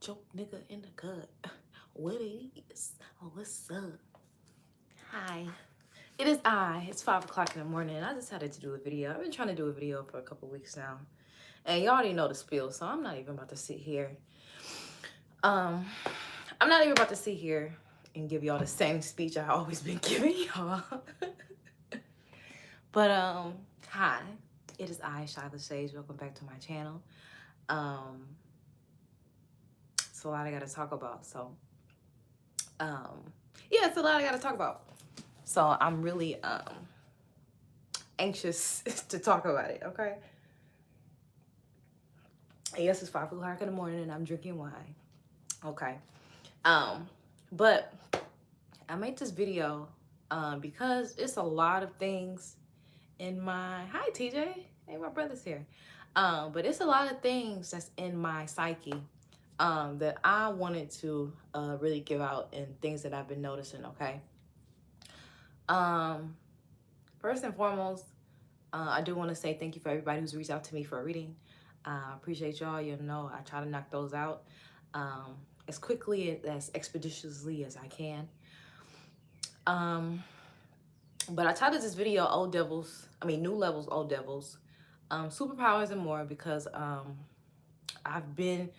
Choke nigga in the gut. What it is? Oh, what's up? Hi. It is I. It's 5 o'clock in the morning. And I decided to do a video. I've been trying to do a video for a couple weeks now. And y'all already know the spiel, so I'm not even about to sit here. Um, I'm not even about to sit here and give y'all the same speech I've always been giving y'all. But hi. It is I, ShyTheGemini. Welcome back to my channel. It's a lot I gotta talk about. So yeah, it's a lot I gotta talk about. So I'm really anxious to talk about it, okay? And yes, it's 5 o'clock in the morning and I'm drinking wine. Okay. But I made this video because it's a lot of things in my hi TJ. Hey, my brother's here. But it's a lot of things that's in my psyche that I wanted to really give out, and things that I've been noticing, okay? First and foremost, I do want to say thank you for everybody who's reached out to me for a reading. I appreciate y'all. You know, I try to knock those out as quickly, as expeditiously as I can. But I titled this video New Levels, Old Devils, Superpowers and More, because I've been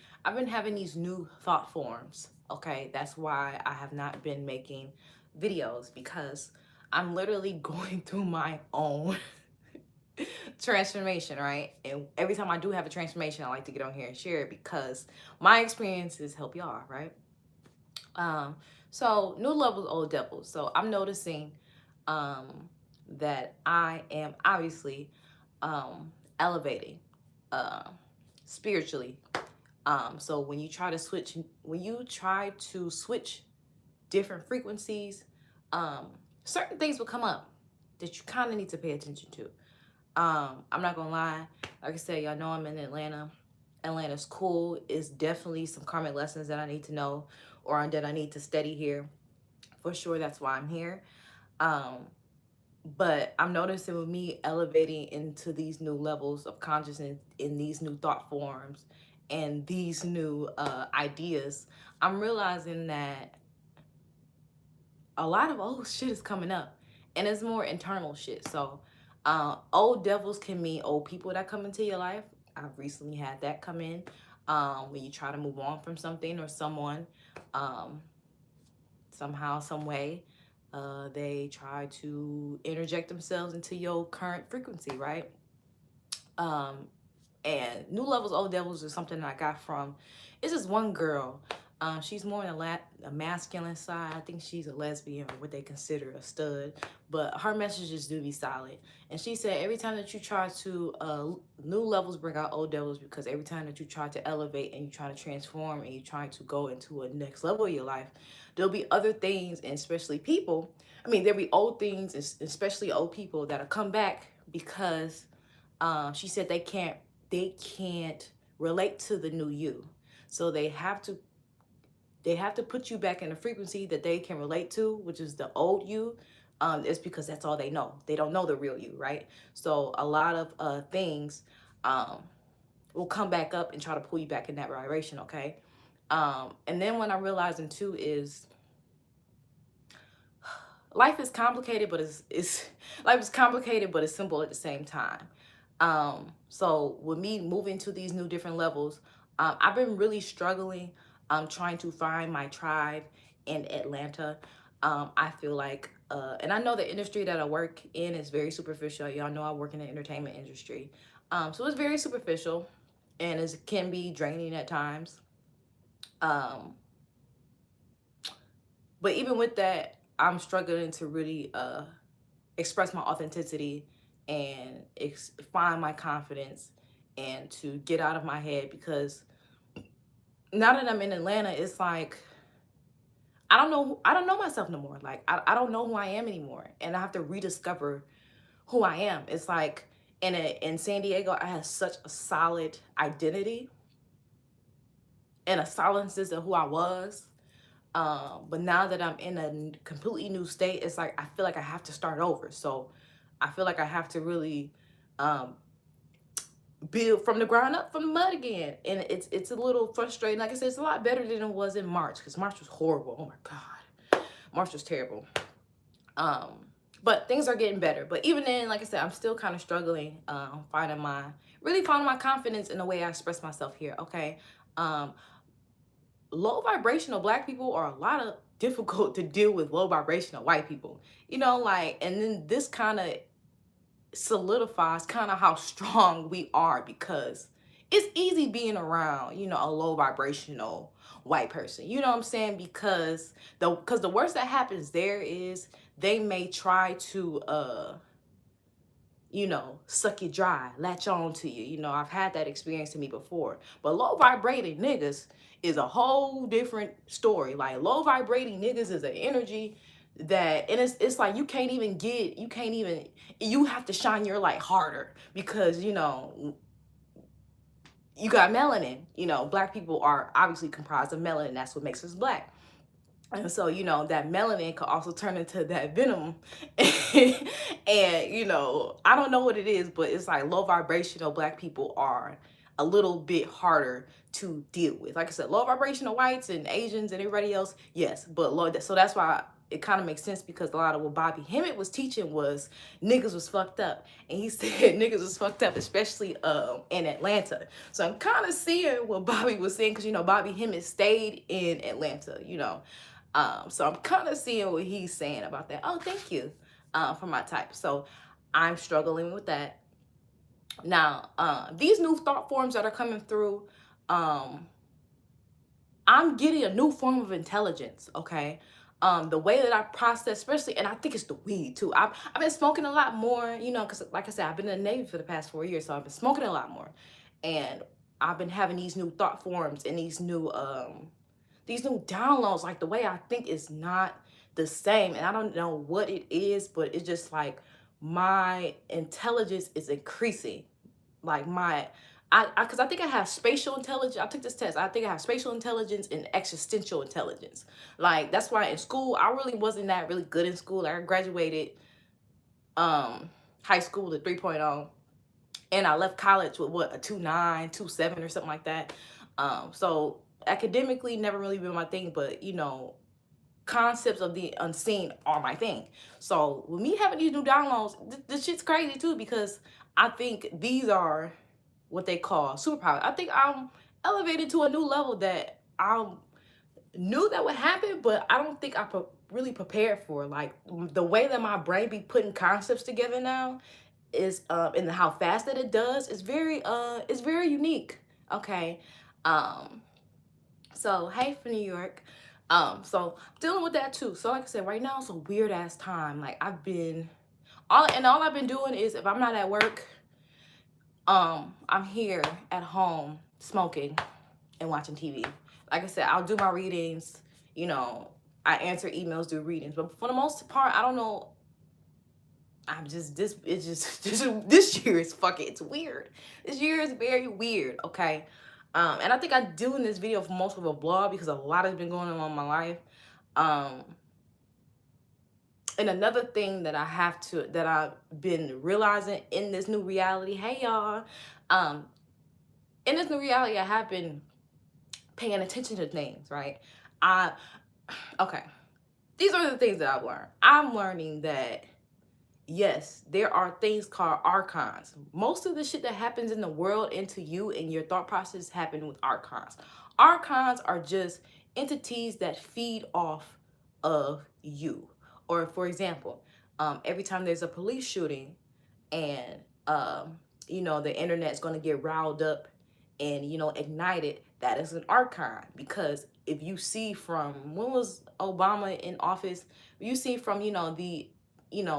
having these new thought forms. Okay, that's why I have not been making videos, because I'm literally going through my own transformation, right? And every time I do have a transformation, I like to get on here and share it because my experiences help y'all, right? So new levels, old devils. So I'm noticing that I am obviously elevating spiritually. So when you try to switch different frequencies, certain things will come up that you kind of need to pay attention to. I'm not gonna lie, like I said, y'all know I'm in Atlanta. Atlanta's cool. It's definitely some karmic lessons that I need to know, or that I need to study here. For sure, that's why I'm here. But I'm noticing with me elevating into these new levels of consciousness, in these new thought forms and these new ideas, I'm realizing that a lot of old shit is coming up, and it's more internal shit. So old devils can mean old people that come into your life. I've recently had that come in when you try to move on from something or someone. Somehow, some way, they try to interject themselves into your current frequency, right? And new levels, old devils is something that I got from, it's just one girl. She's more on a masculine side. I think she's a lesbian, or what they consider a stud, but her messages do be solid. And she said every time that you try to, new levels bring out old devils, because every time that you try to elevate and you try to transform and you try to go into a next level of your life, there'll be other things, and especially people. I mean, there'll be old things, especially old people, that'll come back because she said they can't relate to the new you. So they have to put you back in a frequency that they can relate to, which is the old you. It's because that's all they know. They don't know the real you, right? So a lot of things will come back up and try to pull you back in that vibration, okay? And then what I'm realizing too is life is complicated, but life is complicated, but it's simple at the same time. So with me moving to these new different levels, I've been really struggling trying to find my tribe in Atlanta. I feel like, and I know the industry that I work in is very superficial. Y'all know I work in the entertainment industry. So it's very superficial, and it can be draining at times. But even with that, I'm struggling to really express my authenticity and find my confidence and to get out of my head, because now that I'm in Atlanta, it's like I don't know myself no more. Like I don't know who I am anymore, and I have to rediscover who I am. It's like in San Diego, I had such a solid identity and a solid sense of who I was. But now that I'm in a completely new state, it's like I feel like I have to start over. So I feel like I have to really build from the ground up, from the mud again. And it's a little frustrating. Like I said, it's a lot better than it was in March, because March was horrible. Oh my God, March was terrible. But things are getting better. But even then, like I said, I'm still kind of struggling, finding my confidence in the way I express myself here. Okay. Low vibrational Black people are a lot of difficult to deal with low vibrational white people, you know, like, and then this kind of solidifies kind of how strong we are, because it's easy being around, you know, a low vibrational white person, you know what I'm saying? Because the worst that happens there is they may try to you know, suck you dry, latch on to you. You know, I've had that experience to me before. But low vibrating niggas is a whole different story. Like, low vibrating niggas is an energy that, and it's like you have to shine your light harder, because, you know, you got melanin. You know, Black people are obviously comprised of melanin. That's what makes us Black. And so, you know, that melanin could also turn into that venom. And, you know, I don't know what it is, but it's like low vibrational Black people are a little bit harder to deal with. Like I said, low vibrational whites and Asians and everybody else, yes. But low, so that's why it kind of makes sense, because a lot of what Bobby Hemmett was teaching was niggas was fucked up. And he said niggas was fucked up, especially in Atlanta. So I'm kind of seeing what Bobby was saying, because, you know, Bobby Hemmett stayed in Atlanta, you know. So I'm kind of seeing what he's saying about that. Oh, thank you for my type. So I'm struggling with that. Now, these new thought forms that are coming through, I'm getting a new form of intelligence, okay? The way that I process, especially, and I think it's the weed too. I've been smoking a lot more, you know, because like I said, I've been in the Navy for the past 4 years, so I've been smoking a lot more. And I've been having these new thought forms and these new downloads. Like, the way I think is not the same, and I don't know what it is, but it's just like my intelligence is increasing. Like, because I think I have spatial intelligence. I took this test. I think I have spatial intelligence and existential intelligence. Like, that's why in school I really wasn't that really good in school. Like, I graduated high school with 3.0, and I left college with what, a 2.9, 2.7 or something like that. So academically never really been my thing, but, you know, concepts of the unseen are my thing. So with me having these new downloads, this shit's crazy too, because I think these are what they call superpowers. I think I'm elevated to a new level that I knew that would happen, but I don't think I really prepared for. Like, the way that my brain be putting concepts together now is and how fast that it does is very unique. Okay. So hey, from New York. So dealing with that too. So like I said, right now it's a weird ass time. Like, I've been all I've been doing is, if I'm not at work, I'm here at home smoking and watching TV. Like I said, I'll do my readings, you know, I answer emails, do readings, but for the most part, I don't know. I'm just this year is fucking, it's weird. This year is very weird, okay? And I think I'm doing this video for most of a vlog, because a lot has been going on in my life. And another thing that I've been realizing in this new reality, hey y'all, in this new reality, I have been paying attention to things, right? Okay, these are the things that I've learned. I'm learning that, yes, there are things called archons. Most of the shit that happens in the world and to you and your thought process happen with archons. Archons are just entities that feed off of you. Or, for example, every time there's a police shooting and, you know, the internet's going to get riled up and, you know, ignited, that is an archon. Because if you see from, when was Obama in office, you see from, you know,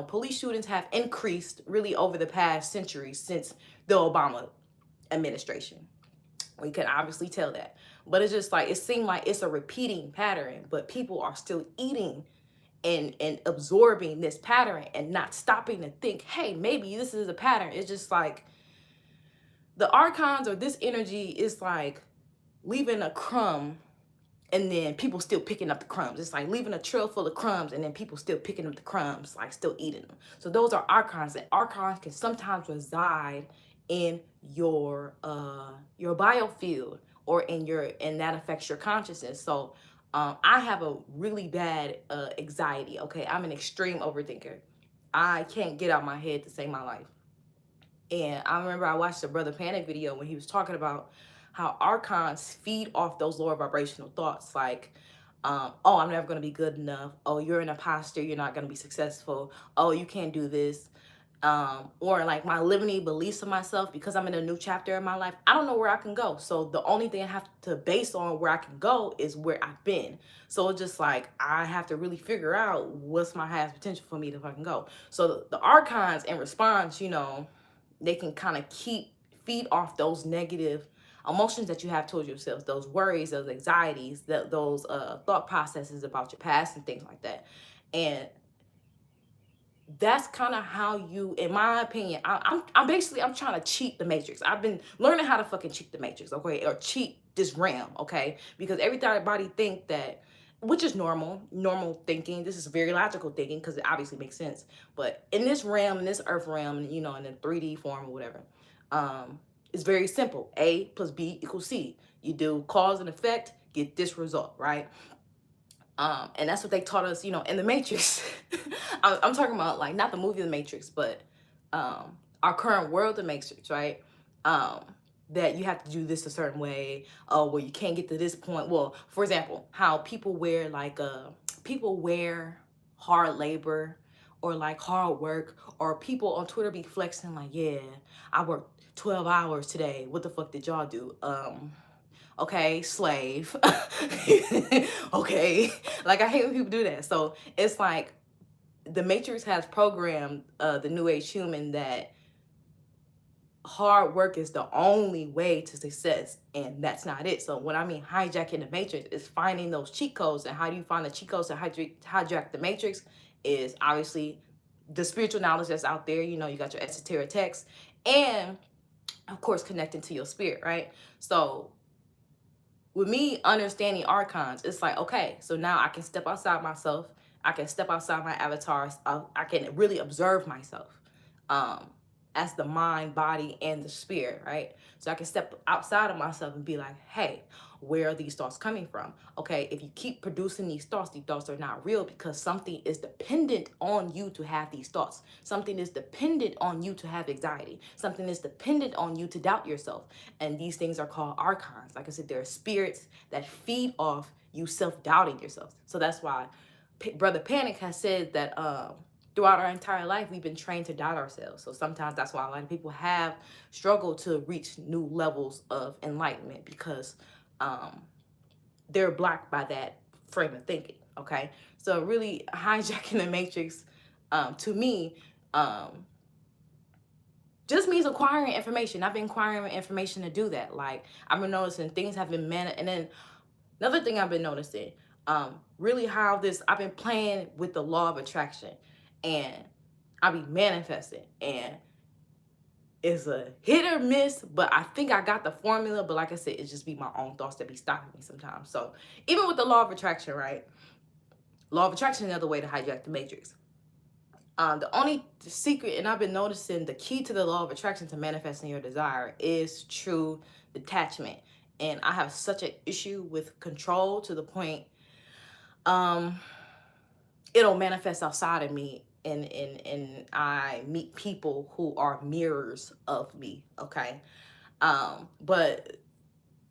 police shootings have increased really over the past century since the Obama administration. We can obviously tell that. But it's just like, it seemed like it's a repeating pattern, but people are still eating and absorbing this pattern and not stopping to think, hey, maybe this is a pattern. It's just like the archons, or this energy, is like leaving a crumb and then people still picking up the crumbs. It's like leaving a trail full of crumbs and then people still picking up the crumbs, like still eating them. So those are archons, and archons can sometimes reside in your biofield, or and that affects your consciousness. So I have a really bad anxiety. Okay, I'm an extreme overthinker. I can't get out my head to save my life. And I remember I watched the Brother Panic video when he was talking about how archons feed off those lower vibrational thoughts, like, oh, I'm never going to be good enough. Oh, you're an imposter. You're not going to be successful. Oh, you can't do this. Or like my limiting beliefs of myself, because I'm in a new chapter in my life. I don't know where I can go. So the only thing I have to base on where I can go is where I've been. So it's just like, I have to really figure out what's my highest potential for me to fucking go. So the archons in response, they can kind of feed off those negative emotions that you have towards yourself, those worries, those anxieties, those thought processes about your past and things like that. And that's kind of how you, in my opinion, I'm trying to cheat the matrix. I've been learning how to fucking cheat the matrix, okay, or cheat this realm, okay, because everybody think that, which is normal thinking. This is very logical thinking because it obviously makes sense. But in this realm, in this earth realm, in the 3D form or whatever, it's very simple. A plus B equals C. You do cause and effect, get this result, right? And that's what they taught us, in the Matrix. I'm talking about, like, not the movie The Matrix, but our current world, The Matrix, right? That you have to do this a certain way, where you can't get to this point. Well, for example, how people wear hard labor, or like hard work, or people on Twitter be flexing like, yeah, I worked 12 hours today. What the fuck did y'all do? Okay, slave. Okay, like, I hate when people do that. So it's like the Matrix has programmed the new age human that hard work is the only way to success, and that's not it. So when I mean hijacking the matrix, is finding those cheat codes. And how do you find the cheat codes to hijack the matrix? Is obviously the spiritual knowledge that's out there. You got your esoteric texts, and of course connecting to your spirit, right? So with me understanding archons, it's like, okay, so now I can step outside myself. I can step outside my avatars. I can really observe myself as the mind, body, and the spirit, right? So I can step outside of myself and be like, hey, where are these thoughts coming from? Okay, if you keep producing these thoughts are not real, because something is dependent on you to have these thoughts. Something is dependent on you to have anxiety. Something is dependent on you to doubt yourself. And these things are called archons. Like I said, they're spirits that feed off you self-doubting yourself. So that's why Brother Panic has said that throughout our entire life, we've been trained to doubt ourselves. So sometimes that's why a lot of people have struggled to reach new levels of enlightenment, because they're blocked by that frame of thinking, okay? So really hijacking the matrix, to me, just means acquiring information. I've been acquiring information to do that. Like, I've been noticing things have been and then another thing I've been noticing, really how I've been playing with the law of attraction, and I be manifesting, and it's a hit or miss, but I think I got the formula. But like I said, it just be my own thoughts that be stopping me sometimes. So even with the law of attraction, right? Law of attraction is another way to hijack the matrix. The only secret, and I've been noticing, the key to the law of attraction to manifesting your desire is true detachment. And I have such an issue with control, to the point it'll manifest outside of me, and I meet people who are mirrors of me, okay? But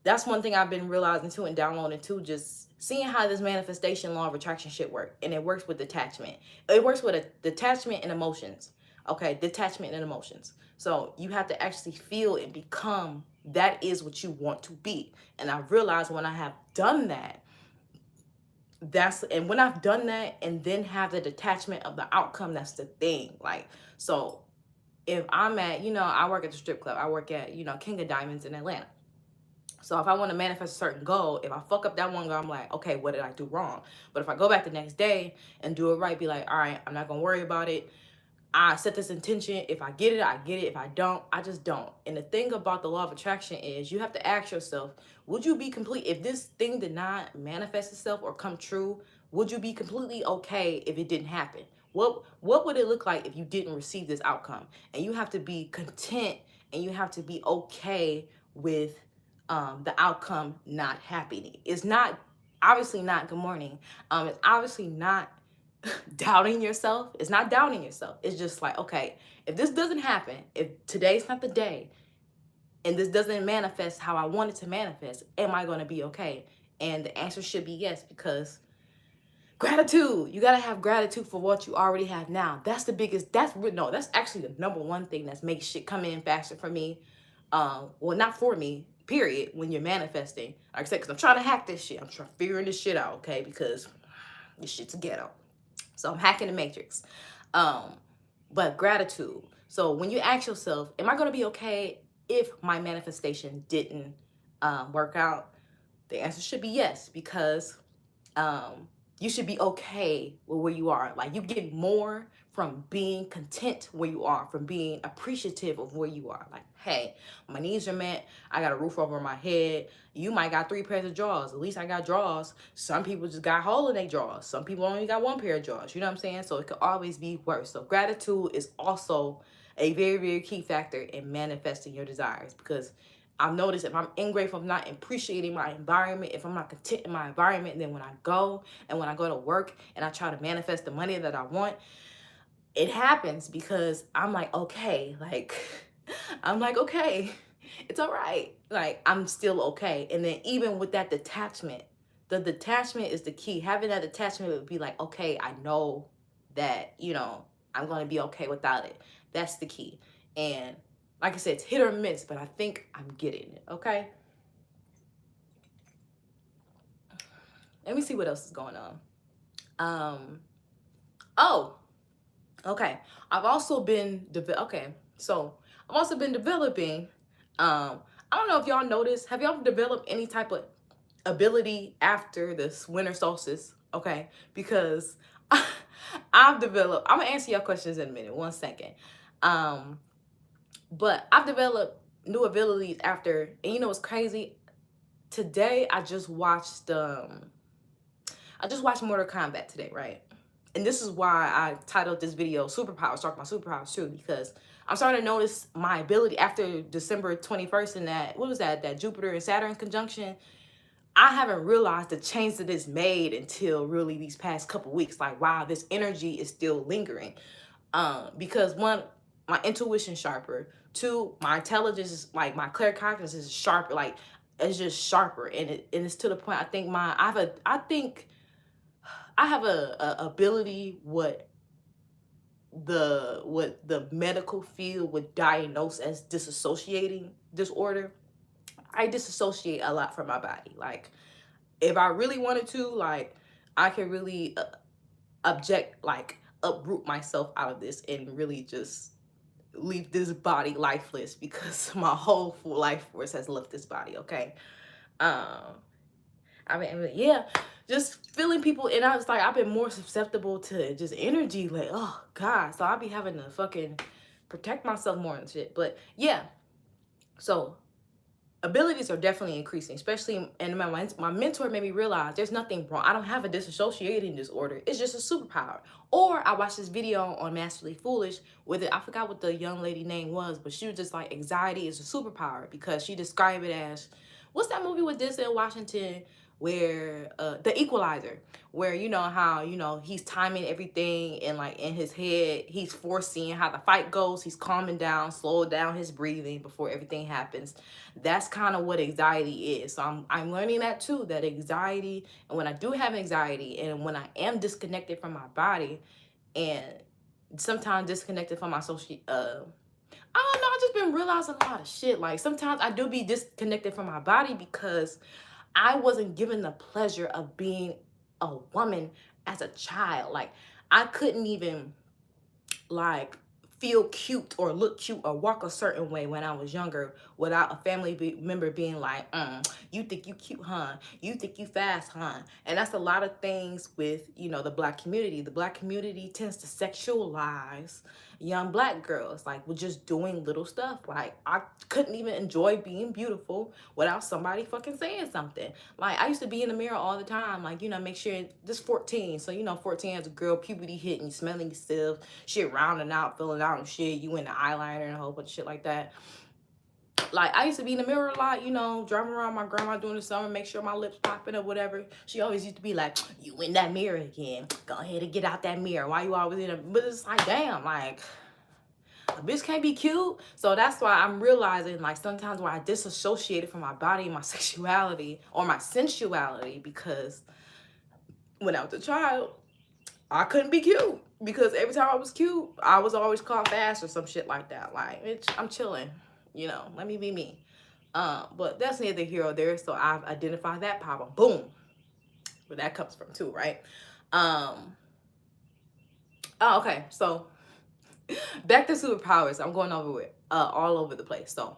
that's one thing I've been realizing too, and downloading too, just seeing how this manifestation law of attraction shit work. And it works with detachment. It works with a detachment and emotions. Okay, detachment and emotions. So you have to actually feel and become that is what you want to be. And I realized when I have done that, when I've done that and then have the detachment of the outcome, that's the thing. Like, so if I'm at, I work at the strip club. I work at, King of Diamonds in Atlanta. So if I want to manifest a certain goal, if I fuck up that one goal, I'm like, okay, what did I do wrong? But if I go back the next day and do it right, be like, all right, I'm not going to worry about it. I set this intention. If I get it, I get it. If I don't, I just don't. And the thing about the law of attraction is you have to ask yourself, would you be complete if this thing did not manifest itself or come true? Would you be completely okay if it didn't happen? What would it look like if you didn't receive this outcome? And you have to be content and you have to be okay with the outcome not happening. It's not obviously not good morning. It's obviously not doubting yourself. It's not doubting yourself. It's just like, okay, if this doesn't happen, if today's not the day, and this doesn't manifest how I want it to manifest, am I going to be okay? And the answer should be yes, because gratitude. You got to have gratitude for what you already have now. That's the biggest, that's actually the number one thing that makes shit come in faster for me. Well, not for me, period, when you're manifesting. Like I said, because I'm trying to hack this shit. I'm trying figuring this shit out, okay? Because this shit's a ghetto. So I'm hacking the matrix. But gratitude. So when you ask yourself, am I going to be okay if my manifestation didn't work out? The answer should be yes, because you should be okay with where you are. Like, you get more from being content where you are, from being appreciative of where you are. Like, hey, my needs are met. I got a roof over my head. You might got 3 pairs of drawers. At least I got drawers. Some people just got hole in their drawers. Some people only got 1 pair of drawers. You know what I'm saying? So it could always be worse. So gratitude is also a very, very key factor in manifesting your desires, because I've noticed if I'm ungrateful, if I'm not appreciating my environment, if I'm not content in my environment, then when I go to work and I try to manifest the money that I want, it happens because I'm like, okay, like, I'm like, okay, it's all right. Like, I'm still okay. And then even with that detachment, the detachment is the key. Having that detachment would be like, okay, I know that, I'm going to be okay without it. That's the key. And like I said, it's hit or miss, but I think I'm getting it, okay? Let me see what else is going on. Oh, okay. I've also been developing. I don't know if y'all noticed. Have y'all developed any type of ability after this winter solstice? Okay, because I've developed. I'm gonna answer your questions in a minute. 1 second. But I've developed new abilities after, and you know what's crazy? Today I just watched Mortal Kombat today, right? And this is why I titled this video Superpowers, talking about superpowers too, because I'm starting to notice my ability after December 21st and that Jupiter and Saturn conjunction. I haven't realized the change that it's made until really these past couple weeks. Like, wow, this energy is still lingering. Because 1, my intuition sharper. 2, my intelligence is like, my claircognizance is sharper. Like, it's just sharper, and it's to the point. I think I have a ability what the medical field would diagnose as disassociating disorder. I disassociate a lot from my body. Like, if I really wanted to, like, I can really uproot myself out of this and really just leave this body lifeless, because my whole full life force has left this body, okay? I mean, yeah, just feeling people, and I was like, I've been more susceptible to just energy, like, oh God, so I'll be having to fucking protect myself more and shit. But yeah, so abilities are definitely increasing, especially, and my mentor made me realize there's nothing wrong. I don't have a dissociating disorder. It's just a superpower. Or I watched this video on Masterly Foolish with it. I forgot what the young lady name was, but she was just like, anxiety is a superpower, because she described it as, what's that movie with Denzel Washington where The Equalizer, where you know how he's timing everything, and like in his head he's foreseeing how the fight goes, he's calming down, slow down his breathing before everything happens. That's kind of what anxiety is. So I'm learning that too, that anxiety, and when I do have anxiety and when I am disconnected from my body, and sometimes disconnected from my social I don't know, I just been realizing a lot of shit. Like, sometimes I do be disconnected from my body because I wasn't given the pleasure of being a woman as a child. Like, I couldn't even, like, feel cute or look cute or walk a certain way when I was younger without a family member being like, you think you cute, huh? You think you fast, huh? And that's a lot of things with, the Black community. The Black community tends to sexualize young Black girls, like, with just doing little stuff. Like, I couldn't even enjoy being beautiful without somebody fucking saying something. Like, I used to be in the mirror all the time, like, make sure, just 14. So, 14 as a girl, puberty hitting, smelling yourself, shit rounding out, filling out and shit, you in the eyeliner and a whole bunch of shit like that. Like, I used to be in the mirror a lot, you know, driving around my grandma doing the summer, make sure my lips popping or whatever. She always used to be like, you in that mirror again. Go ahead and get out that mirror. Why you always in it? But it's like, damn, like, a bitch can't be cute. So that's why I'm realizing, like, sometimes when I disassociate it from my body and my sexuality or my sensuality, because when I was a child, I couldn't be cute. Because every time I was cute, I was always caught fast or some shit like that. Like, bitch, I'm chilling. You know, let me be me. But that's neither here or there. So I've identified that problem. Boom. Where that comes from too, right? Oh, okay. So back to superpowers. I'm going over it all over the place. So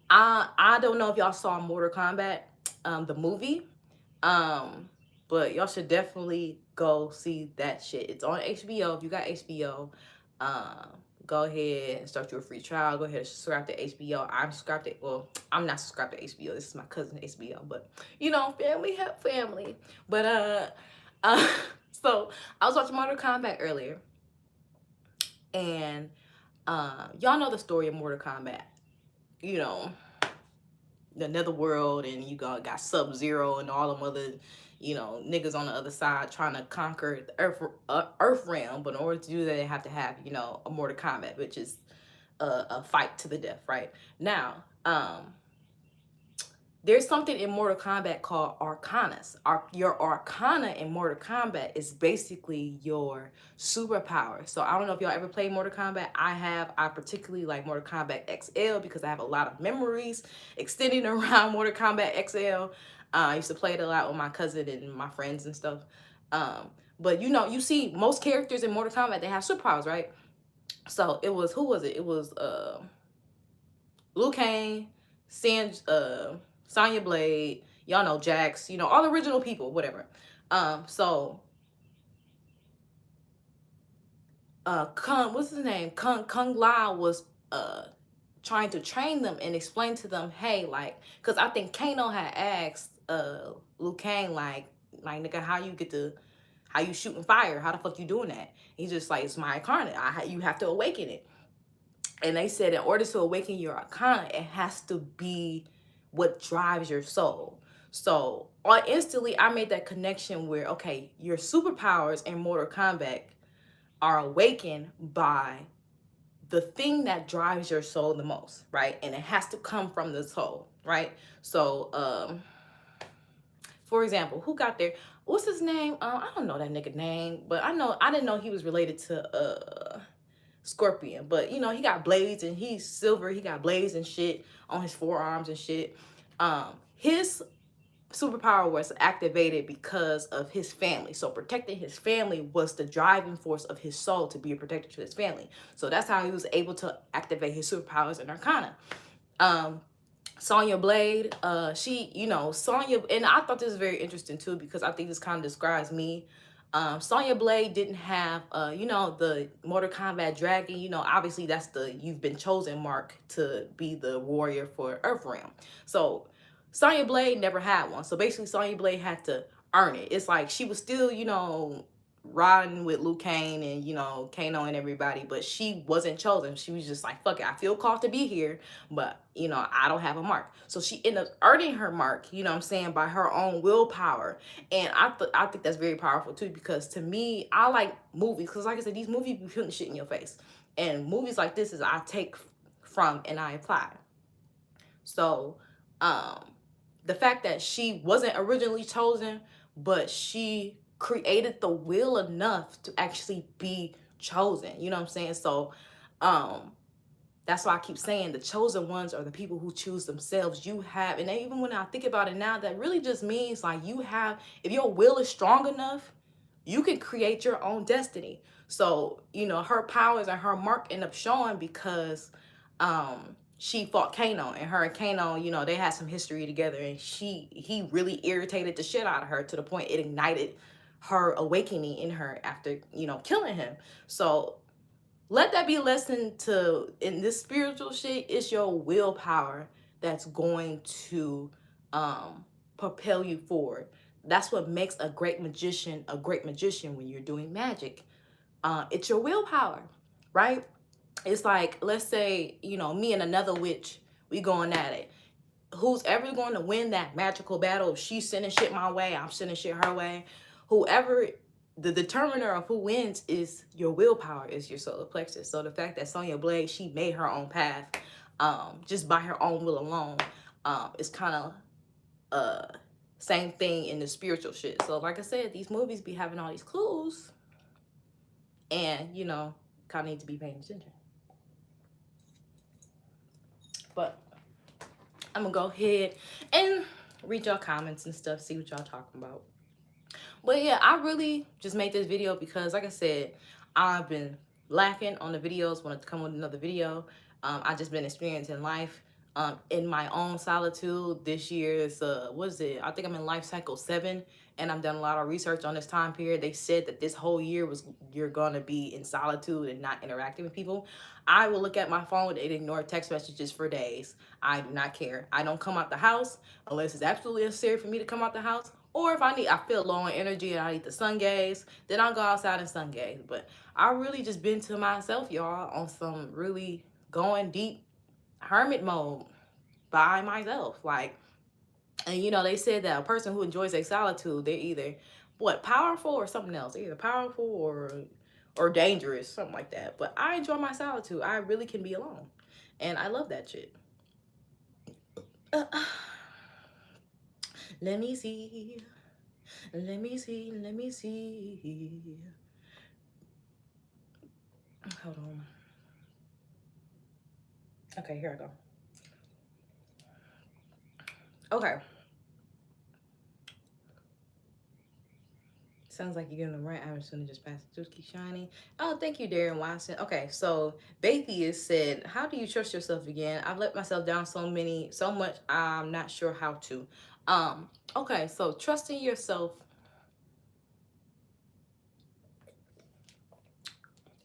I don't know if y'all saw Mortal Kombat, the movie. But y'all should definitely go see that shit. It's on HBO. If you got HBO, go ahead and start your free trial. Go ahead and subscribe to HBO. I'm subscribed to, well, I'm not subscribed to HBO. This is my cousin HBO, but you know, family help family. But so I was watching Mortal Kombat earlier, and y'all know the story of Mortal Kombat. You know, the netherworld, and you got Sub-Zero and all them other, you know, niggas on the other side trying to conquer the earth realm. But in order to do that, they have to have, you know, a Mortal Kombat, which is a fight to the death, right? Now, there's something in Mortal Kombat called arcanas. Your arcana in Mortal Kombat is basically your superpower. So I don't know if y'all ever played Mortal Kombat. I have. I particularly like Mortal Kombat XL because I have a lot of memories extending around Mortal Kombat XL. I used to play it a lot with my cousin and my friends and stuff. But you know, you see most characters in Mortal Kombat, they have superpowers, right? So it was, who was it? It was Liu Kang, Sonya Blade, y'all know Jax, you know, all the original people, whatever. So what's his name? Kung Lao was trying to train them and explain to them, hey, like, because I think Kano had asked Liu Kang, like nigga, how you shooting fire? How the fuck you doing that? He's just like, it's my arcana. You have to awaken it. And they said in order to awaken your arcana, it has to be what drives your soul. So instantly I made that connection where, okay, your superpowers in Mortal Kombat are awakened by the thing that drives your soul the most, right? And it has to come from the soul, right? So for example, who got there? What's his name? I don't know that nigga name, but I didn't know he was related to Scorpion. But you know, he got blades and he's silver. He got blades and shit on his forearms and shit. His superpower was activated because of his family. So protecting his family was the driving force of his soul to be a protector to his family. So that's how he was able to activate his superpowers in Arcana. Sonya Blade, she, you know, Sonya, and I thought this was very interesting too, because I think this kind of describes me. Sonya Blade didn't have, you know, the Mortal Kombat dragon. You know, obviously that's the you've been chosen mark to be the warrior for Earth Realm. So Sonya Blade never had one. So basically Sonya Blade had to earn it. It's like she was still, you know, riding with Liu Kang and, you know, Kano and everybody, but she wasn't chosen. She was just like, fuck it, I feel called to be here, but, you know, I don't have a mark. So she ended up earning her mark, you know what I'm saying, by her own willpower. And I think that's very powerful too, because to me, I like movies, because like I said, these movies be putting shit in your face. And movies like this is I take from and I apply. So the fact that she wasn't originally chosen, but she created the will enough to actually be chosen. You know what I'm saying? So that's why I keep saying the chosen ones are the people who choose themselves. You have, and even when I think about it now, that really just means like you have, if your will is strong enough, you can create your own destiny. So, you know, her powers and her mark end up showing because she fought Kano, and her and Kano, you know, they had some history together, and he really irritated the shit out of her to the point it ignited her awakening in her after, you know, killing him. So let that be a lesson to, in this spiritual shit, it's your willpower that's going to propel you forward. That's what makes a great magician when you're doing magic. It's your willpower, right? It's like, let's say, you know, me and another witch, We going at it. Who's ever going to win that magical battle? If she's sending shit my way, I'm sending shit her way. Whoever, the determiner of who wins is your willpower, is your solar plexus. So the fact that Sonya Blade, she made her own path, just by her own will alone, is kind of same thing in the spiritual shit. So like I said, these movies be having all these clues, and you know, kind of need to be paying attention. But I'm gonna go ahead and read y'all comments and stuff, see what y'all talking about. But yeah, I really just made this video because, like I said, I've been lacking on the videos. Wanted to come with another video. I just been experiencing life in my own solitude. This year is what is it? I think I'm in life cycle 7, and I've done a lot of research on this time period. They said that this whole year you're gonna be in solitude and not interacting with people. I will look at my phone and ignore text messages for days. I do not care. I don't come out the house unless it's absolutely necessary for me to come out the house. Or if I feel low on energy and I need the sun gaze, then I'll go outside and sun gaze. But I really just been to myself, y'all, on some really going deep hermit mode by myself. Like, and you know, they said that a person who enjoys a solitude, they're either powerful or something else. They're either powerful or dangerous, something like that. But I enjoy my solitude. I really can be alone. And I love that shit. Let me see. Let me see. Let me see. Hold on. Okay, here I go. Okay. Sounds like you're gonna rant. I'm just gonna just pass it. Just keep shining. Oh, thank you, Darren Watson. Okay, so Bathius said, "How do you trust yourself again? I've let myself down so much. I'm not sure how to." Okay, so trusting yourself.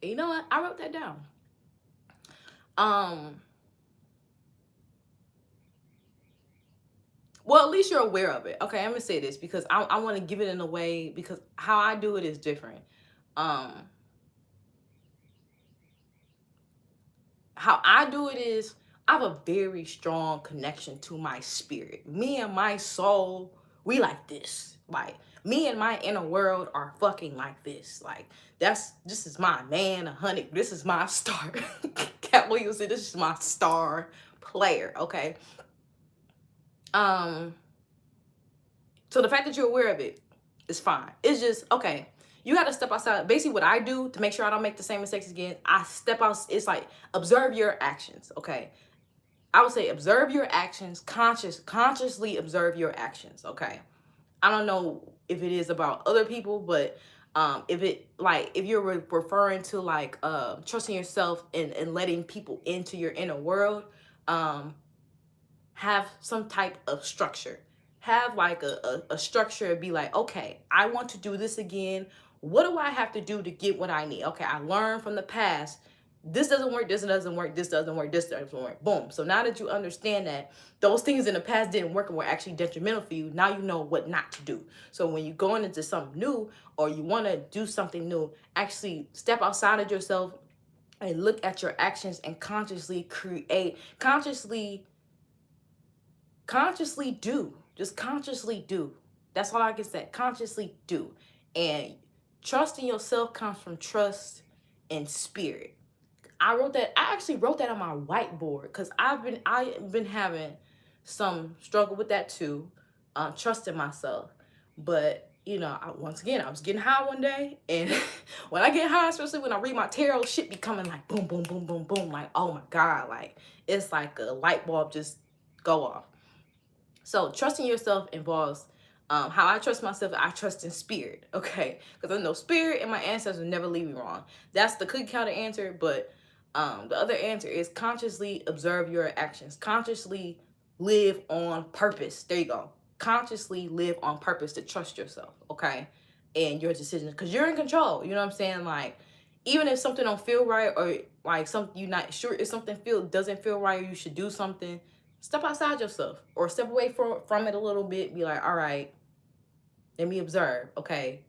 You know what? I wrote that down. Well, at least you're aware of it. Okay, I'm gonna say this because I want to give it in a way, because how I do it is different. How I do it is I have a very strong connection to my spirit. Me and my soul, we like this. Like, me and my inner world are fucking like this. Like, this is my man, honey. This is my star. Cat Williams said, this is my star player. Okay. So the fact that you're aware of it is fine. It's just, okay, you got to step outside. Basically, what I do to make sure I don't make the same mistakes again, I step out. It's like, observe your actions, okay? I would say observe your actions, consciously observe your actions, okay? I don't know if it is about other people, but if you're referring to like trusting yourself and letting people into your inner world, have some type of structure. Have like a structure, be like, okay, I want to do this again. What do I have to do to get what I need? Okay, I learned from the past. This doesn't work, this doesn't work, this doesn't work, this doesn't work. Boom. So now that you understand that those things in the past didn't work and were actually detrimental for you, now you know what not to do. So when you're going into something new or you want to do something new, actually step outside of yourself and look at your actions and consciously do. Just consciously do. That's all I can say. Consciously do. And trusting yourself comes from trust and spirit. I actually wrote that on my whiteboard because I've been having some struggle with that too. Trusting myself. But you know, once again, I was getting high one day, and when I get high, especially when I read my tarot, shit be coming like boom, boom, boom, boom, boom. Like, oh my God, like it's like a light bulb just go off. So trusting yourself involves how I trust myself. I trust in spirit, okay? Because I know spirit and my ancestors will never leave me wrong. That's the cookie cutter answer, but the other answer is consciously observe your actions. Consciously live on purpose. There you go. Consciously live on purpose to trust yourself, okay? And your decisions, because you're in control. You know what I'm saying? Like, even if something don't feel right, or like something you're not sure if something doesn't feel right, or you should do something, step outside yourself or step away from it a little bit. Be like, all right, let me observe. Okay,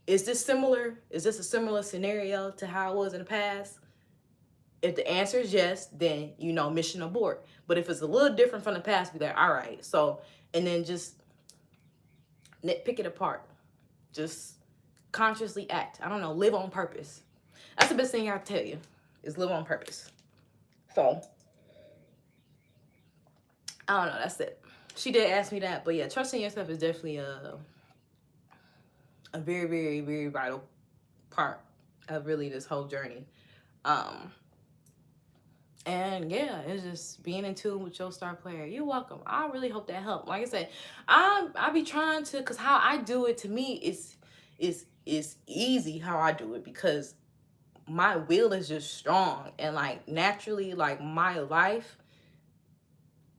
is this similar? Is this a similar scenario to how I was in the past? If the answer is yes, then, you know, mission abort. But if it's a little different from the past, be like, all right. So, and then just pick it apart. Just consciously act. I don't know, live on purpose. That's the best thing I tell you, is live on purpose. So, I don't know, that's it. She did ask me that, but yeah, trusting yourself is definitely a very, very, very vital part of really this whole journey. And yeah, it's just being in tune with your star player. You're welcome. I really hope that helped. Like I said, I be trying to, cause how I do it, to me is easy how I do it, because my will is just strong, and like naturally, like my life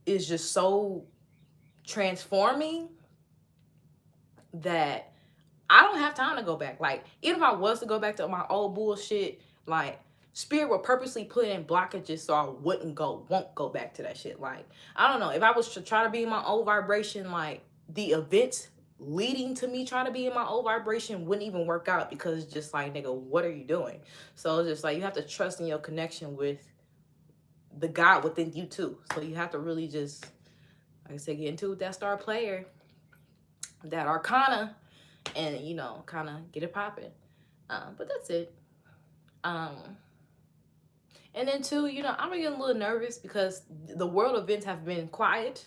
is just so transforming that I don't have time to go back. Like, even if I was to go back to my old bullshit, like, spirit will purposely put in blockages so I won't go back to that shit. Like, I don't know, if I was to try to be in my old vibration, like, the events leading to me trying to be in my old vibration wouldn't even work out, because it's just like, nigga, what are you doing? So it's just like, you have to trust in your connection with the God within you too. So you have to really just, like I said, get into with that star player, that arcana, and, you know, kind of get it popping. But that's it. And then too, you know, I'm getting a little nervous because the world events have been quiet.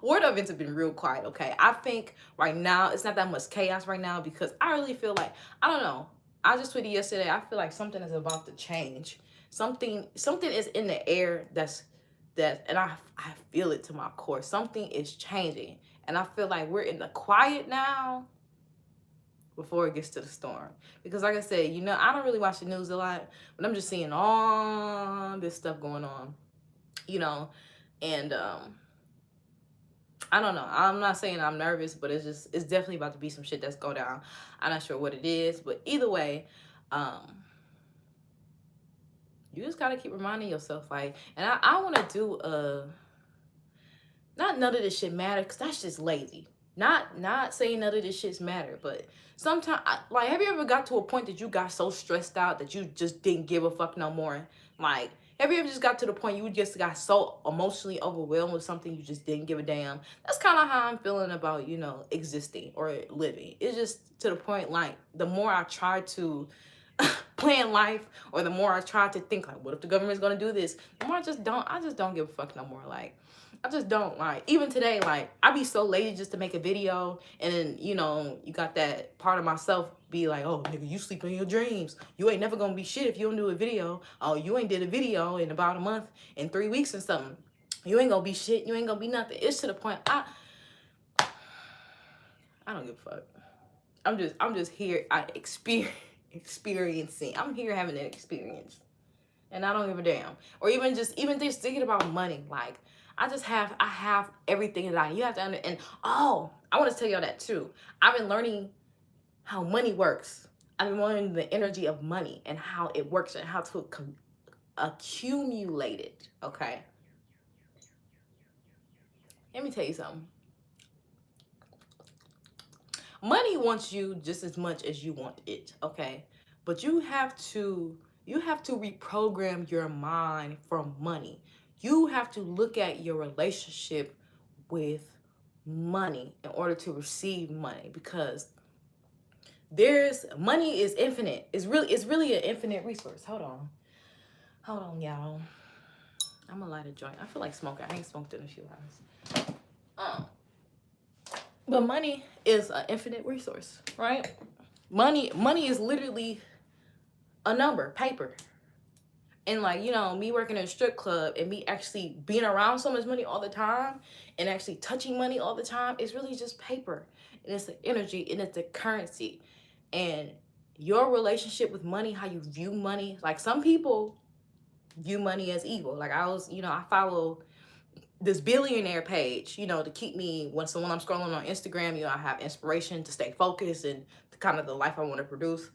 World events have been real quiet, okay? I think right now, it's not that much chaos right now, because I really feel like, I don't know, I just tweeted yesterday, I feel like something is about to change. Something is in the air and I feel it to my core. Something is changing. And I feel like we're in the quiet now before it gets to the storm. Because like I said, you know, I don't really watch the news a lot, but I'm just seeing all this stuff going on, you know, and I don't know. I'm not saying I'm nervous, but it's definitely about to be some shit that's going down. I'm not sure what it is, but either way, you just gotta keep reminding yourself, like, and I want to do not none of this shit matter, because that's just lazy. Not saying none of this shit's matter, but sometimes, like, have you ever got to a point that you got so stressed out that you just didn't give a fuck no more? Like, have you ever just got to the point you just got so emotionally overwhelmed with something you just didn't give a damn? That's kind of how I'm feeling about, you know, existing or living. It's just to the point, like, the more I try to plan life, or the more I try to think, like, what if the government's gonna do this, the more I just don't give a fuck no more. Like, I just don't. Like, even today, like, I be so lazy just to make a video, and then, you know, you got that part of myself be like, oh, nigga, you sleep in your dreams. You ain't never gonna be shit if you don't do a video. Oh, you ain't did a video in about a month, in 3 weeks or something. You ain't gonna be shit. You ain't gonna be nothing. It's to the point, I don't give a fuck. I'm just here, experiencing. I'm here having an experience, and I don't give a damn. Or even just thinking about money, like, I have everything that you have to understand. And oh, I want to tell y'all that too. I've been learning how money works. I've been learning the energy of money and how it works and how to accumulate it. Okay. Let me tell you something. Money wants you just as much as you want it. Okay. But you have to reprogram your mind from money. You have to look at your relationship with money in order to receive money, because money is infinite. It's really an infinite resource. Hold on, y'all. I'm gonna light a joint. I feel like smoking. I ain't smoked in a few hours. But money is an infinite resource, right? Money is literally a number, paper. And, like, you know, me working in a strip club and me actually being around so much money all the time and actually touching money all the time, it's really just paper. And it's the energy and it's the currency. And your relationship with money, how you view money, like, some people view money as evil. Like, I follow this billionaire page, you know, to keep me, when I'm scrolling on Instagram, you know, I have inspiration to stay focused and kind of the life I want to produce.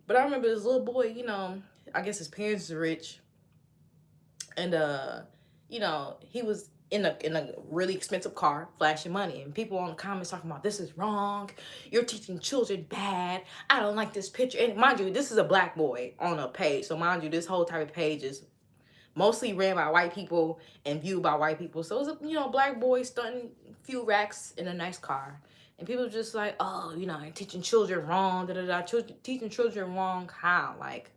But I remember this little boy, you know, I guess his parents are rich, and you know, he was in a really expensive car, flashing money, and people on the comments talking about this is wrong, you're teaching children bad, I don't like this picture. And mind you, this is a black boy on a page, so mind you, this whole type of page is mostly ran by white people and viewed by white people. So it's a, you know, black boy stunting a few racks in a nice car, and people just like, oh, you know, you're teaching children wrong, da da da. Teaching children wrong how? Like,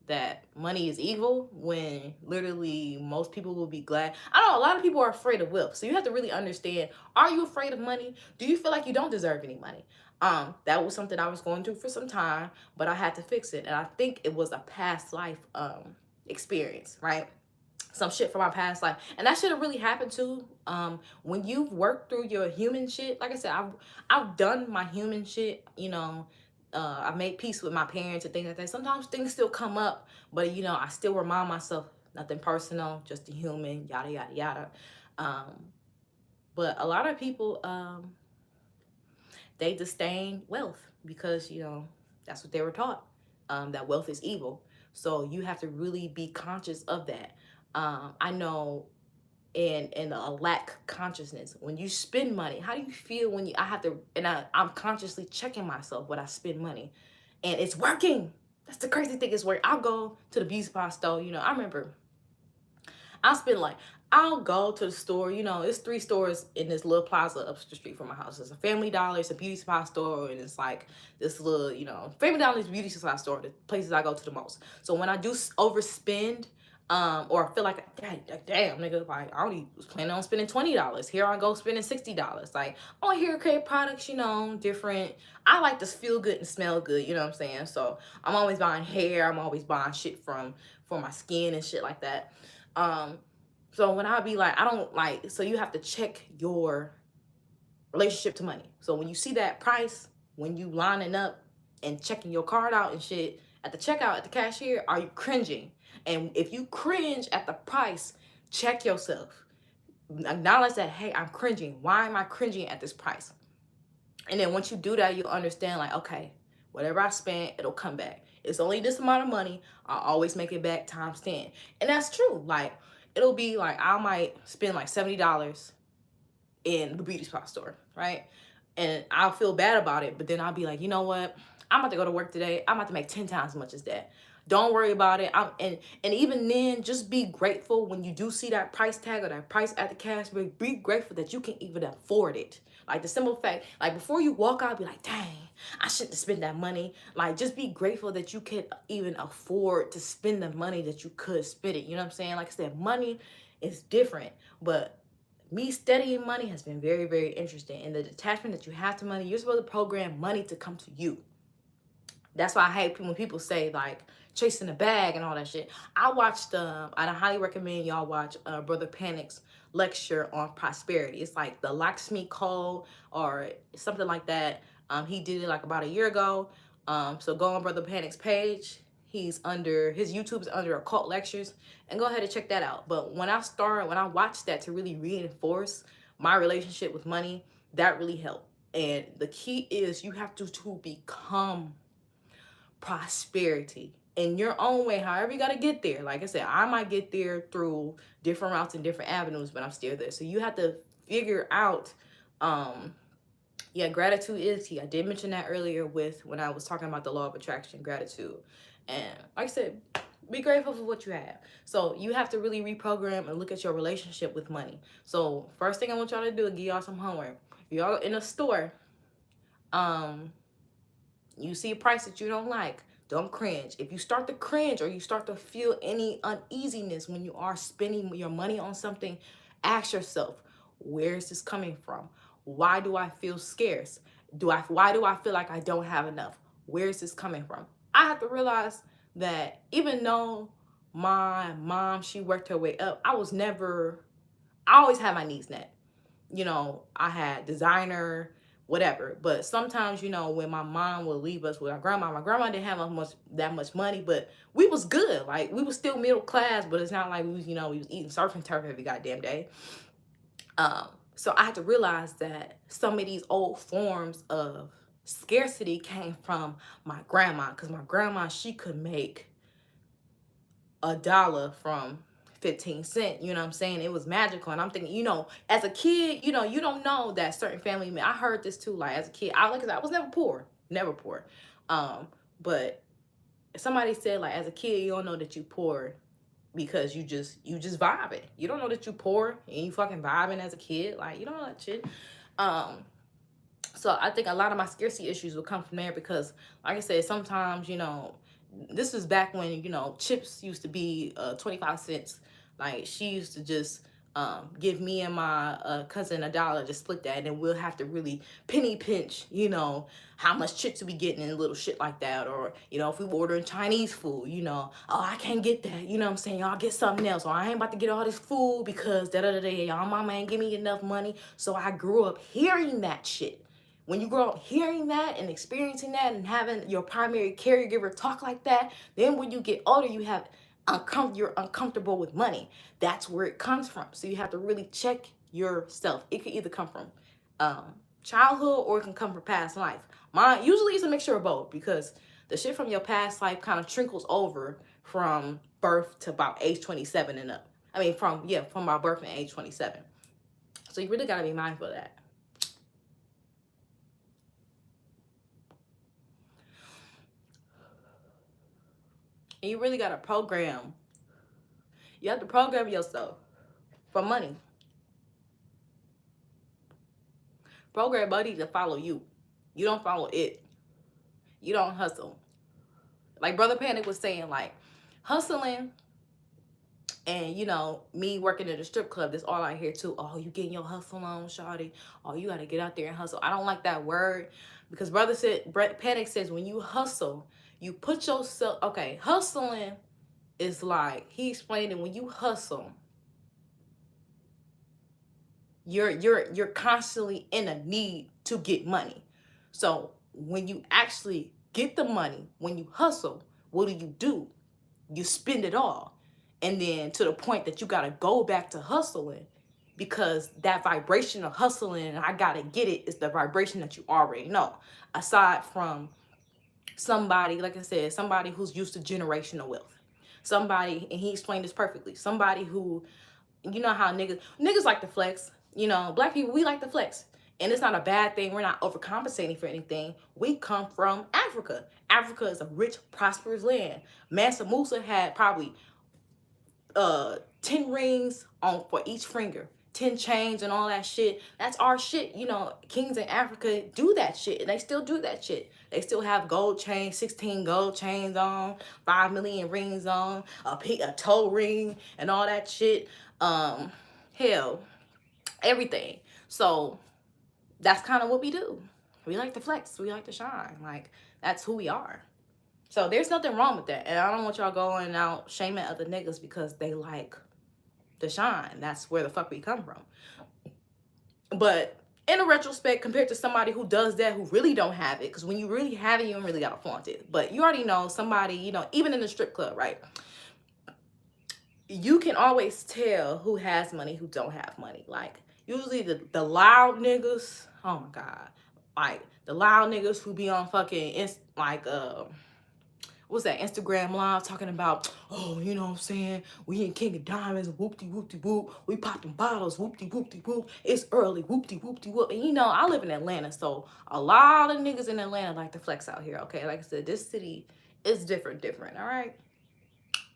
that money is evil, when literally most people will be glad. I know a lot of people are afraid of wealth, so you have to really understand, are you afraid of money? Do you feel like you don't deserve any money? That was something I was going through for some time, but I had to fix it, and I think it was a past life experience, right? Some shit from my past life, and that should have really happened too. When you've worked through your human shit, like I said, I've done my human shit, you know. I made peace with my parents and things like that. Sometimes things still come up, but you know, I still remind myself, nothing personal, just a human, yada yada yada. But a lot of people, they disdain wealth because, you know, that's what they were taught, that wealth is evil. So you have to really be conscious of that. I know, and a lack consciousness, when you spend money, how do you feel when you, I have to, and I'm consciously checking myself when I spend money, and it's working. That's the crazy thing, is where I'll go to the beauty supply store. You know, I remember I'll spend like, I'll go to the store, you know, it's 3 stores in this little plaza up the street from my house. It's a Family Dollar, it's a beauty supply store, and it's like this little, you know, Family Dollar is a beauty supply store, the places I go to the most. So when I do overspend, or I feel like, damn, nigga, like I only was planning on spending $20. Here I go spending $60. Like, oh, hair care products, you know, different. I like to feel good and smell good, you know what I'm saying? So I'm always buying hair, I'm always buying shit for my skin and shit like that. So when I be like, I don't like, so you have to check your relationship to money. So when you see that price, when you lining up and checking your card out and shit at the checkout, at the cashier, are you cringing? And if you cringe at the price, check yourself. Acknowledge that, hey, I'm cringing. Why am I cringing at this price? And then once you do that, you'll understand, like, okay, whatever I spent, it'll come back. It's only this amount of money. I'll always make it back times 10. And that's true. Like, it'll be like, I might spend like $70 in the beauty supply store, right? And I'll feel bad about it, but then I'll be like, you know what? I'm about to go to work today. I'm about to make 10 times as much as that. Don't worry about it. And even then, just be grateful when you do see that price tag or that price at the cash. Be grateful that you can even afford it. Like, the simple fact, like, before you walk out, be like, dang, I shouldn't spend that money. Like, just be grateful that you can even afford to spend the money that you could spend it. You know what I'm saying? Like I said, money is different, but me studying money has been very, very interesting. And the detachment that you have to money, you're supposed to program money to come to you. That's why I hate when people say, like, chasing the bag and all that shit. I watched, I highly recommend y'all watch Brother Panic's lecture on prosperity. It's like the Lakshmi Code or something like that. He did it like about a year ago. So go on Brother Panic's page. He's under, his YouTube is under Occult Lectures, and go ahead and check that out. But when I watched that to really reinforce my relationship with money, that really helped. And the key is you have to become prosperity in your own way, however you got to get there. Like I said, I might get there through different routes and different avenues, but I'm still there. So you have to figure out, yeah, gratitude is key. I did mention that earlier with when I was talking about the law of attraction, gratitude. And like I said, be grateful for what you have. So you have to really reprogram and look at your relationship with money. So first thing I want y'all to do is give y'all some homework. If y'all in a store, you see a price that you don't like, don't cringe. If you start to cringe or you start to feel any uneasiness when you are spending your money on something, ask yourself, where is this coming from? Why do I feel scarce? Why do I feel like I don't have enough? Where is this coming from? I have to realize that even though my mom, she worked her way up, I always had my needs met. You know, I had designer, whatever. But sometimes, you know, when my mom would leave us with our grandma, my grandma didn't have that much money, but we was good. Like, we was still middle class, but it's not like we was, you know, we was eating surf and turf every goddamn day. So I had to realize that some of these old forms of scarcity came from my grandma, because my grandma, she could make $1 from 15 cents, you know what I'm saying? It was magical. And I'm thinking, you know, as a kid, you know, you don't know that certain family, I heard this too, like as a kid, like I said, I was never poor, never poor. But somebody said, like, as a kid, you don't know that you poor because you just vibing. You don't know that you poor and you fucking vibing as a kid. Like, you don't know that shit. So I think a lot of my scarcity issues will come from there because, like I said, sometimes, you know, this was back when, you know, chips used to be 25 cents. Like, she used to just give me and my cousin $1 to split that, and then we'll have to really penny pinch, you know, how much chips we getting and little shit like that. Or, you know, if we ordering Chinese food, you know, oh, I can't get that, you know what I'm saying, y'all get something else, or I ain't about to get all this food because da-da-da-da, y'all mama ain't give me enough money. So I grew up hearing that shit. When you grow up hearing that and experiencing that and having your primary caregiver talk like that, then when you get older, you have you're uncomfortable with money. That's where it comes from. So you have to really check yourself. It could either come from childhood or it can come from past life. Mine usually it's a mixture of both because the shit from your past life kind of trickles over from birth to about age 27 and up. I mean, from my birth and age 27. So you really got to be mindful of that. And you really got to program. You have to program yourself for money. Program money to follow you. You don't follow it. You don't hustle. Like Brother Panic was saying, like, hustling and, you know, me working in a strip club, that's all I hear too. Oh, you getting your hustle on, shawty. Oh, you got to get out there and hustle. I don't like that word because Panic says when you hustle, you put yourself, okay, hustling is like, he explained it, when you hustle, you're constantly in a need to get money. So when you actually get the money, when you hustle, what do? You spend it all. And then to the point that you got to go back to hustling because that vibration of hustling and I got to get it is the vibration that you already know. Aside from somebody, like I said, somebody who's used to generational wealth. Somebody, and he explained this perfectly, somebody who, you know how niggas like to flex. You know, black people, we like to flex. And it's not a bad thing. We're not overcompensating for anything. We come from Africa. Africa is a rich, prosperous land. Mansa Musa had probably 10 rings on for each finger, 10 chains and all that shit. That's our shit. You know, kings in Africa do that shit, and they still do that shit. They still have gold chains, 16 gold chains on, 5 million rings on, a toe ring, and all that shit. Hell, everything. So that's kind of what we do. We like to flex. We like to shine. Like, that's who we are. So there's nothing wrong with that. And I don't want y'all going out shaming other niggas because they like to shine. That's where the fuck we come from. But in a retrospect, compared to somebody who does that, who really don't have it, because when you really have it, you don't really gotta flaunt it. But you already know somebody, you know, even in the strip club, right? You can always tell who has money, who don't have money. Like, usually the loud niggas, oh my God. Like, the loud niggas who be on fucking, what's that, Instagram live talking about, oh, you know what I'm saying, we in King of Diamonds, whoop-de-whoop-de-whoop, we popping bottles, whoop-de-whoop-de-whoop, it's early, whoop-de-whoop-de-whoop. And you know, I live in Atlanta, so a lot of niggas in Atlanta like to flex out here, okay? Like I said, this city is different, all right?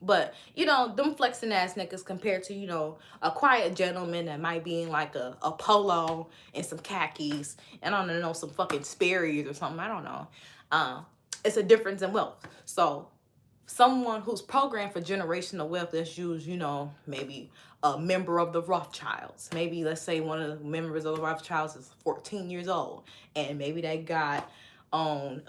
But, you know, them flexing ass niggas compared to, you know, a quiet gentleman that might be in like a polo and some khakis and I don't know, some fucking Sperry's or something, I don't know. It's a difference in wealth. So someone who's programmed for generational wealth, let's use, you know, maybe a member of the Rothschilds. Maybe let's say one of the members of the Rothschilds is 14 years old and maybe they got on,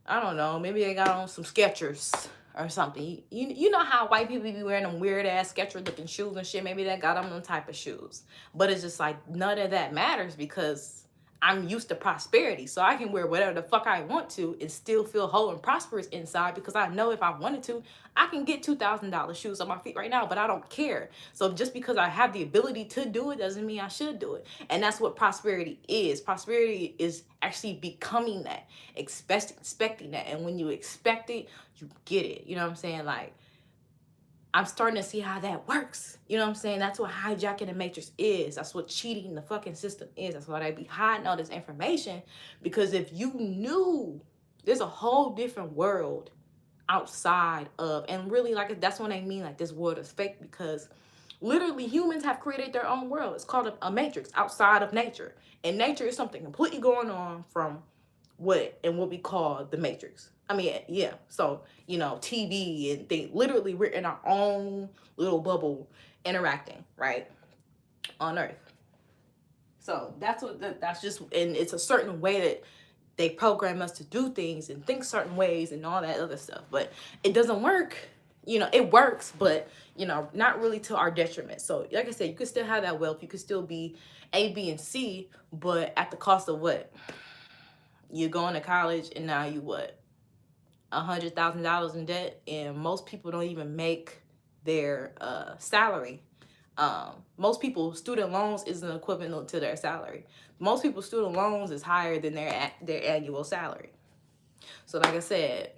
I don't know, maybe they got on some Skechers or something. You know how white people be wearing them weird ass Skechers looking shoes and shit. Maybe they got them type of shoes. But it's just like none of that matters because I'm used to prosperity. So I can wear whatever the fuck I want to and still feel whole and prosperous inside because I know if I wanted to, I can get $2,000 shoes on my feet right now, but I don't care. So just because I have the ability to do it doesn't mean I should do it. And that's what prosperity is. Prosperity is actually becoming that, expecting that. And when you expect it, you get it. You know what I'm saying? Like, I'm starting to see how that works. You know what I'm saying? That's what hijacking the matrix is. That's what cheating the fucking system is. That's why they be hiding all this information. Because if you knew, there's a whole different world outside of, and really, like, that's what I mean, like, this world is fake, because literally humans have created their own world. It's called a matrix outside of nature. And nature is something completely going on from what we call the matrix. I mean, yeah. So, you know, TV and things. Literally, we're in our own little bubble interacting, right, on Earth. So that's that's just, and it's a certain way that they program us to do things and think certain ways and all that other stuff. But it doesn't work. You know, it works, but, you know, not really to our detriment. So, like I said, you could still have that wealth. You could still be A, B, and C, but at the cost of what? You're going to college and now you what? $100,000 in debt, and most people don't even make their salary. Most people, student loans isn't equivalent to their salary. Most people, student loans is higher than their annual salary. So like I said,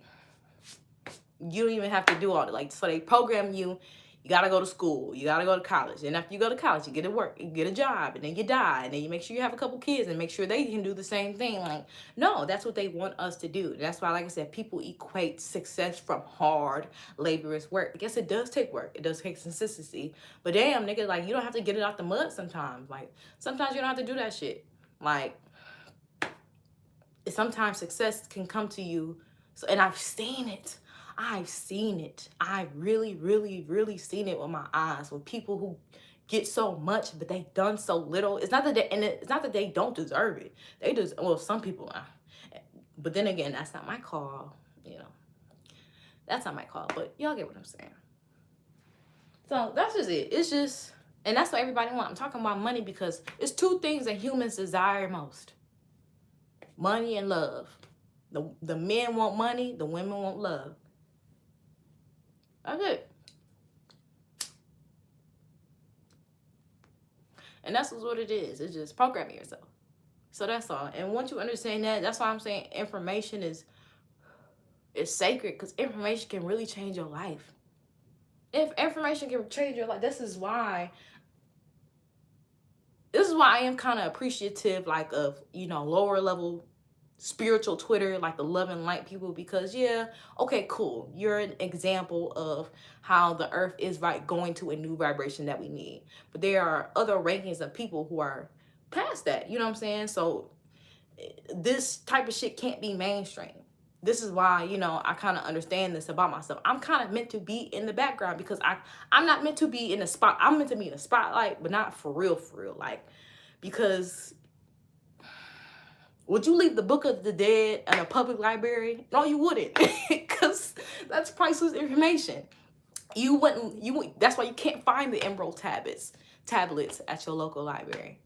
you don't even have to do all that. Like, so they program you. You gotta go to school. You gotta go to college. And after you go to college, you get to work. You get a job, and then you die, and then you make sure you have a couple kids, and make sure they can do the same thing. Like, no, that's what they want us to do. That's why, like I said, people equate success from hard, laborious work. I guess it does take work. It does take consistency. But damn, nigga, like, you don't have to get it out the mud sometimes. Like, sometimes you don't have to do that shit. Like, sometimes success can come to you. So, and I've seen it. I've seen it. I've really, really, really seen it with my eyes, with people who get so much, but they've done so little. It's not that they, and it's not that they don't deserve it. They just, well, some people, but then again, that's not my call. You know, that's not my call. But y'all get what I'm saying. So that's just it. It's just, and that's what everybody wants. I'm talking about money because it's two things that humans desire most: money and love. The men want money. The women want love. That's it. And that's what it is. It's just programming yourself. So that's all. And once you understand that, that's why I'm saying information is sacred, because information can really change your life. If information can change your life, this is why I am kind of appreciative, like, of, you know, lower level spiritual Twitter, like the love and light people, because yeah, okay, cool, you're an example of how the earth is right going to a new vibration that we need. But there are other rankings of people who are past that, you know what I'm saying? So this type of shit can't be mainstream. This is why, you know, I kind of understand this about myself. I'm kind of meant to be in the background, because I'm not meant to be in the spot. I'm meant to be in the spotlight, but not for real, like, because would you leave the Book of the Dead in a public library? No, you wouldn't, because that's priceless information. You wouldn't. That's why you can't find the emerald tablets at your local library,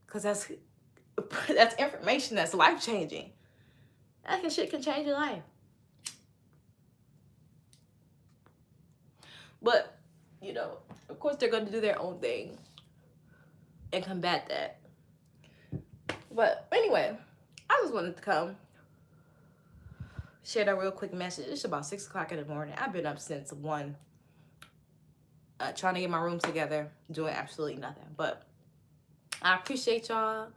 because that's information that's life changing. That shit can change your life. But, you know, of course they're going to do their own thing and combat that. But anyway, I just wanted to come share that real quick message. It's about 6 o'clock in the morning. I've been up since 1, trying to get my room together, doing absolutely nothing. But I appreciate y'all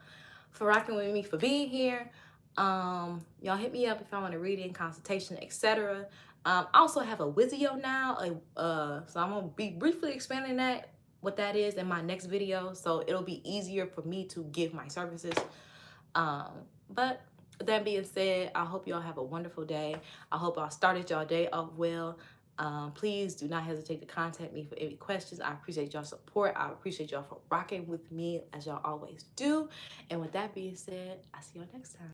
for rocking with me, for being here. Y'all hit me up if y'all want a reading, consultation, etc. I also have a Wizio now, so I'm gonna be briefly expanding what that is in my next video, so it'll be easier for me to give my services. But that being said, I hope y'all have a wonderful day. I hope I started y'all day off well. Please do not hesitate to contact me for any questions. I appreciate y'all support. I appreciate y'all for rocking with me as y'all always do. And with that being said, I'll see y'all next time.